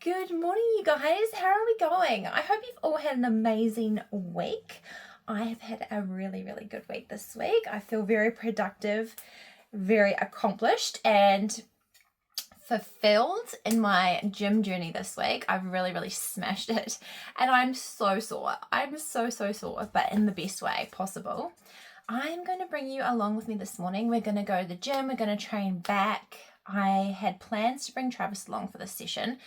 Good morning, you guys. How are we going? I hope you've all had an amazing week. I have had a really, really good week this week. I feel very productive, very accomplished, and fulfilled in my gym journey this week. I've really, really smashed it, and I'm so sore. I'm so sore, but in the best way possible. I'm going to bring you along with me this morning. We're going to go to the gym. We're going to train back. I had plans to bring Travis along for this session,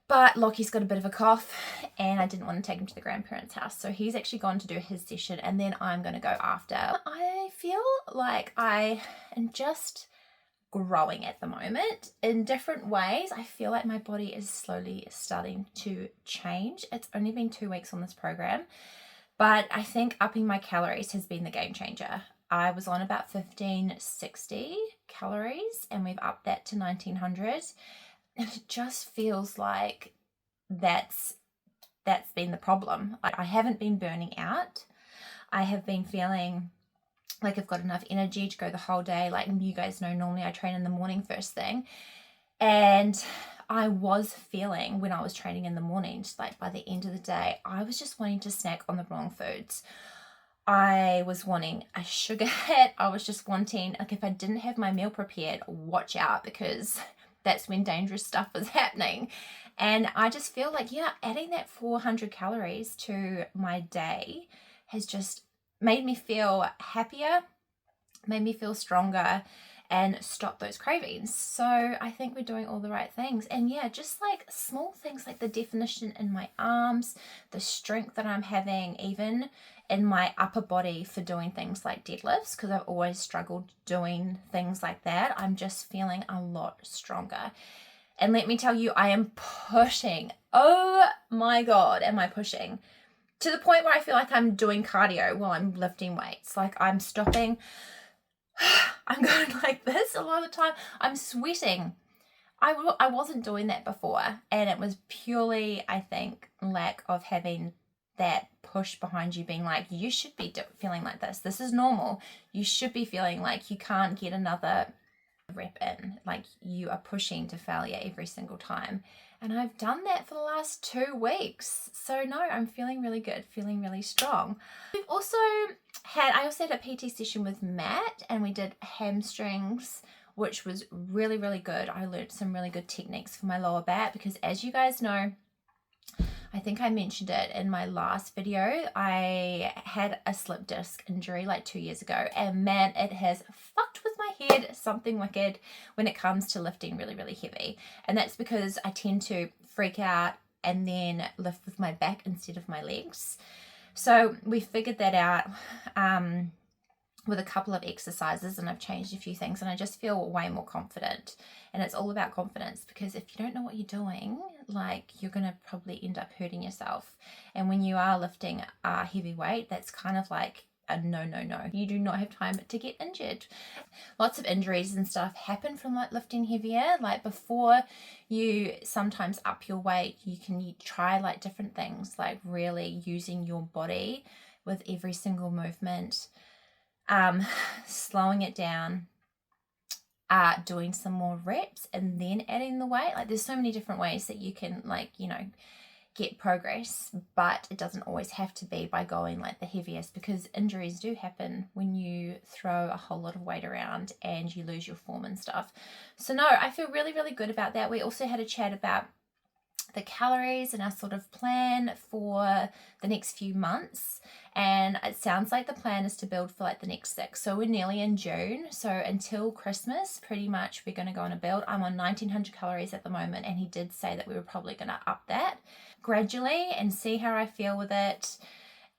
but Lockie's got a bit of a cough and I didn't want to take him to the grandparents' house. So he's actually gone to do his session and then I'm going to go after. I feel like I am just growing at the moment in different ways. I feel like my body is slowly starting to change. It's only been 2 weeks on this program, but I think upping my calories has been the game changer. I was on about 1560 calories and we've upped that to 1900. And it just feels like that's been the problem. I haven't been burning out. I have been feeling like I've got enough energy to go the whole day. Like you guys know, normally I train in the morning first thing. And I was feeling when I was training in the mornings, like by the end of the day, I was just wanting to snack on the wrong foods. I was wanting a sugar hit. I was just wanting, like if I didn't have my meal prepared, watch out, because that's when dangerous stuff was happening. And I just feel like, adding that 400 calories to my day has just made me feel happier, made me feel stronger, and stop those cravings. So I think we're doing all the right things. And just like small things like the definition in my arms, the strength that I'm having, even in my upper body for doing things like deadlifts, because I've always struggled doing things like that. I'm just feeling a lot stronger. And let me tell you, I am pushing. Oh my God, am I pushing? To the point where I feel like I'm doing cardio while I'm lifting weights. Like I'm stopping. I'm going like this a lot of the time. I'm sweating. I wasn't doing that before. And it was purely, I think, lack of having that push behind you, being like, you should be feeling like this. This is normal. You should be feeling like you can't get another rep in. Like you are pushing to failure every single time. And I've done that for the last 2 weeks. So no, I'm feeling really good, feeling really strong. I also had a PT session with Matt and we did hamstrings, which was really, really good. I learned some really good techniques for my lower back because, as you guys know, I think I mentioned it in my last video, I had a slip disc injury like 2 years ago, and man, it has fucked with my head something wicked when it comes to lifting really, really heavy. And that's because I tend to freak out and then lift with my back instead of my legs. So we figured that out with a couple of exercises, and I've changed a few things, and I just feel way more confident. And it's all about confidence, because if you don't know what you're doing, like you're going to probably end up hurting yourself. And when you are lifting a heavy weight, that's kind of like a no. You do not have time to get injured. Lots of injuries and stuff happen from like lifting heavier. Like before you sometimes up your weight, you try like different things, like really using your body with every single movement, slowing it down, doing some more reps and then adding the weight. Like there's so many different ways that you can get progress, but it doesn't always have to be by going like the heaviest, because injuries do happen when you throw a whole lot of weight around and you lose your form and stuff. So no, I feel really, really good about that. We also had a chat about the calories and our sort of plan for the next few months, and it sounds like the plan is to build for like the next 6. So we're nearly in June, so until Christmas pretty much we're going to go on a build. I'm on 1900 calories at the moment, and he did say that we were probably going to up that gradually and see how I feel with it,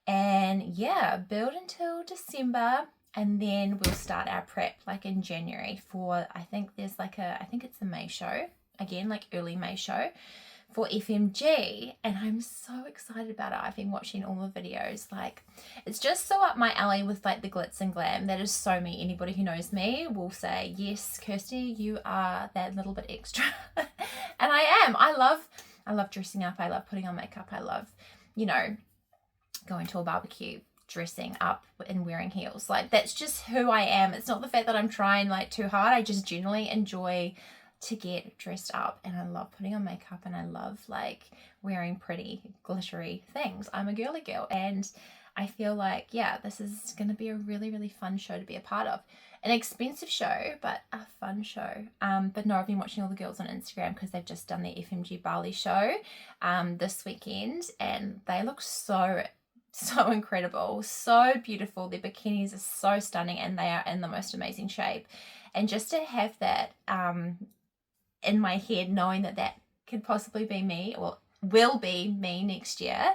and build until December, and then we'll start our prep like in January for, I think it's a May show, again like early May show for FMG, and I'm so excited about it. I've been watching all the videos. Like it's just so up my alley with like the glitz and glam. That is so me. Anybody who knows me will say, yes, Kirsty, you are that little bit extra. And I am. I love dressing up. I love putting on makeup. I love, going to a barbecue, dressing up and wearing heels. Like that's just who I am. It's not the fact that I'm trying like too hard. I just generally enjoy to get dressed up, and I love putting on makeup, and I love like wearing pretty glittery things. I'm a girly girl, and I feel like, yeah, this is going to be a really, really fun show to be a part of. An expensive show, but a fun show. But no, I've been watching all the girls on Instagram because they've just done the FMG Bali show this weekend, and they look so incredible, so beautiful. Their bikinis are so stunning, and they are in the most amazing shape. And just to have that in my head, knowing that that could possibly be me, or will be me next year,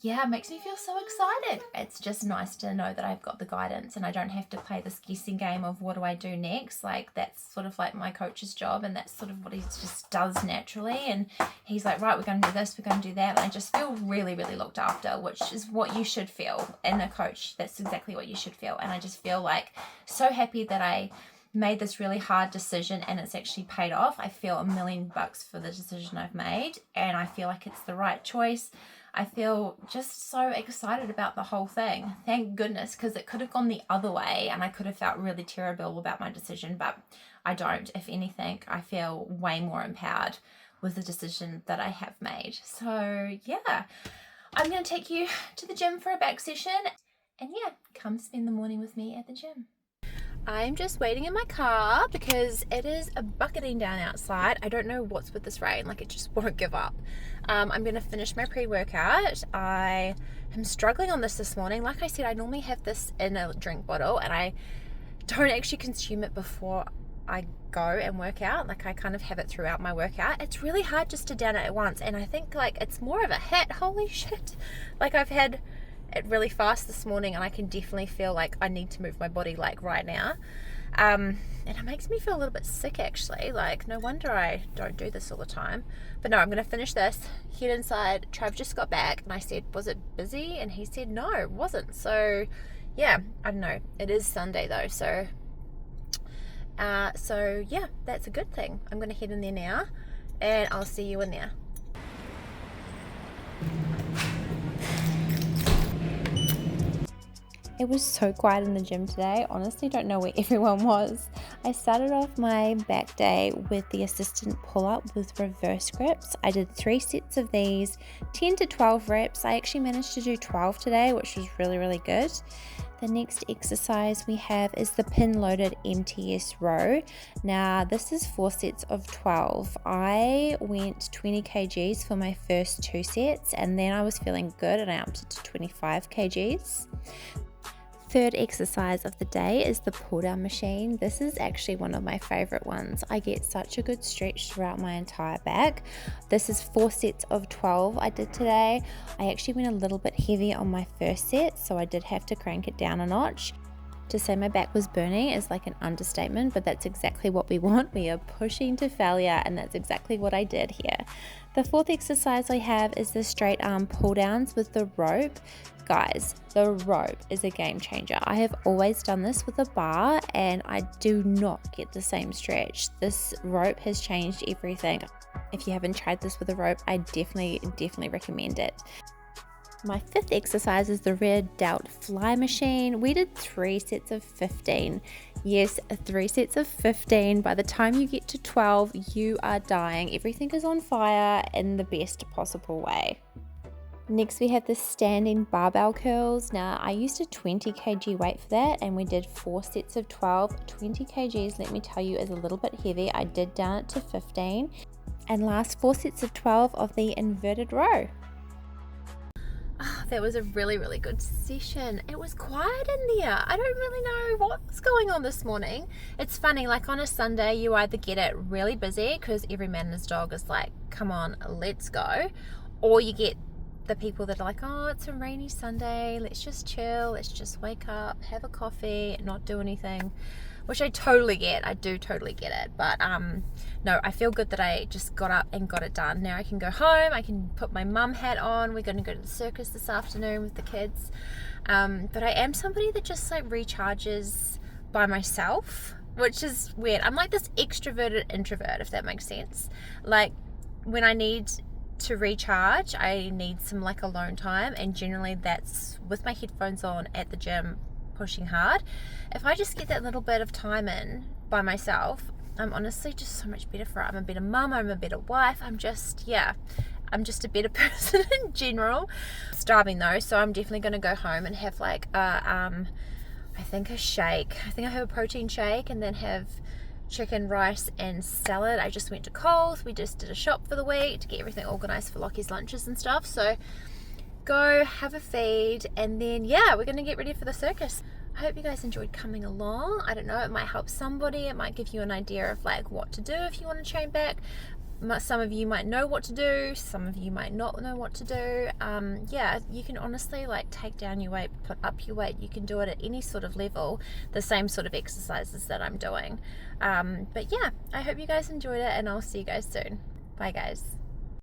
yeah, it makes me feel so excited. It's just nice to know that I've got the guidance and I don't have to play this guessing game of what do I do next. Like, that's sort of like my coach's job, and that's sort of what he just does naturally. And he's like, right, we're going to do this, we're going to do that. And I just feel really, really looked after, which is what you should feel in a coach. That's exactly what you should feel. And I just feel like so happy that I made this really hard decision and it's actually paid off. I feel $1,000,000 for the decision I've made, and I feel like it's the right choice. I feel just so excited about the whole thing. Thank goodness, because it could have gone the other way and I could have felt really terrible about my decision, but I don't. If anything, I feel way more empowered with the decision that I have made. So yeah, I'm going to take you to the gym for a back session, and yeah, come spend the morning with me at the gym. I'm just waiting in my car because it is bucketing down outside. I don't know what's with this rain, like it just won't give up. I'm going to finish my pre-workout. I am struggling on this morning. Like I said, I normally have this in a drink bottle and I don't actually consume it before I go and work out. Like, I kind of have it throughout my workout. It's really hard just to down it at once, and I think like it's more of a hit. Holy shit. Like, I've had it really fast this morning and I can definitely feel like I need to move my body like right now, and it makes me feel a little bit sick actually. Like, no wonder I don't do this all the time. But no, I'm gonna finish this, head inside. Trav just got back and I said, was it busy? And he said no, it wasn't. So yeah, I don't know, it is Sunday though, so yeah, that's a good thing. I'm gonna head in there now and I'll see you in there. It was so quiet in the gym today. Honestly, don't know where everyone was. I started off my back day with the assistant pull-up with reverse grips. I did 3 sets of these, 10 to 12 reps. I actually managed to do 12 today, which was really, really good. The next exercise we have is the pin-loaded MTS row. Now, this is 4 sets of 12. I went 20 kgs for my first 2 sets, and then I was feeling good and I upped it to 25 kgs. Third exercise of the day is the pull down machine. This is actually one of my favorite ones. I get such a good stretch throughout my entire back. This is 4 sets of 12 I did today. I actually went a little bit heavy on my first set, so I did have to crank it down a notch. To say my back was burning is like an understatement, but that's exactly what we want. We are pushing to failure, and that's exactly what I did here. The fourth exercise I have is the straight arm pull downs with the rope. Guys, the rope is a game changer. I have always done this with a bar and I do not get the same stretch. This rope has changed everything. If you haven't tried this with a rope, I definitely recommend it. My fifth exercise is the rear delt fly machine. We did 3 sets of 15. Yes, 3 sets of 15. By the time you get to 12, you are dying. Everything is on fire in the best possible way. Next we have the standing barbell curls. Now, I used a 20 kg weight for that and we did 4 sets of 12. 20 kgs, let me tell you, is a little bit heavy. I did down it to 15. And last 4 sets of 12 of the inverted row. Oh, that was a really, really good session. It was quiet in there. I don't really know what was going on this morning. It's funny, like on a Sunday, you either get it really busy because every man and his dog is like, come on, let's go. Or you get the people that are like, oh, it's a rainy Sunday, let's just chill, let's just wake up, have a coffee, not do anything, which I totally get. I do totally get it. But no, I feel good that I just got up and got it done. Now I can go home, I can put my mum hat on. We're going to go to the circus this afternoon with the kids. But I am somebody that just like recharges by myself, which is weird. I'm like this extroverted introvert, if that makes sense. Like, when I need to recharge, I need some like alone time, and generally that's with my headphones on at the gym pushing hard. If I just get that little bit of time in by myself, I'm honestly just so much better for it. I'm a better mum, I'm a better wife, I'm just a better person in general. Starving though, so I'm definitely going to go home and have like I think a shake. I think I have a protein shake and then have chicken, rice and salad. I just went to Coles. We just did a shop for the week to get everything organised for Lockie's lunches and stuff. So go have a feed and then we're going to get ready for the circus. I hope you guys enjoyed coming along. I don't know, it might help somebody. It might give you an idea of like what to do if you want to train back. Some of you might know what to do, some of you might not know what to do. You can honestly like take down your weight, put up your weight. You can do it at any sort of level, the same sort of exercises that I'm doing. I hope you guys enjoyed it and I'll see you guys soon. Bye guys.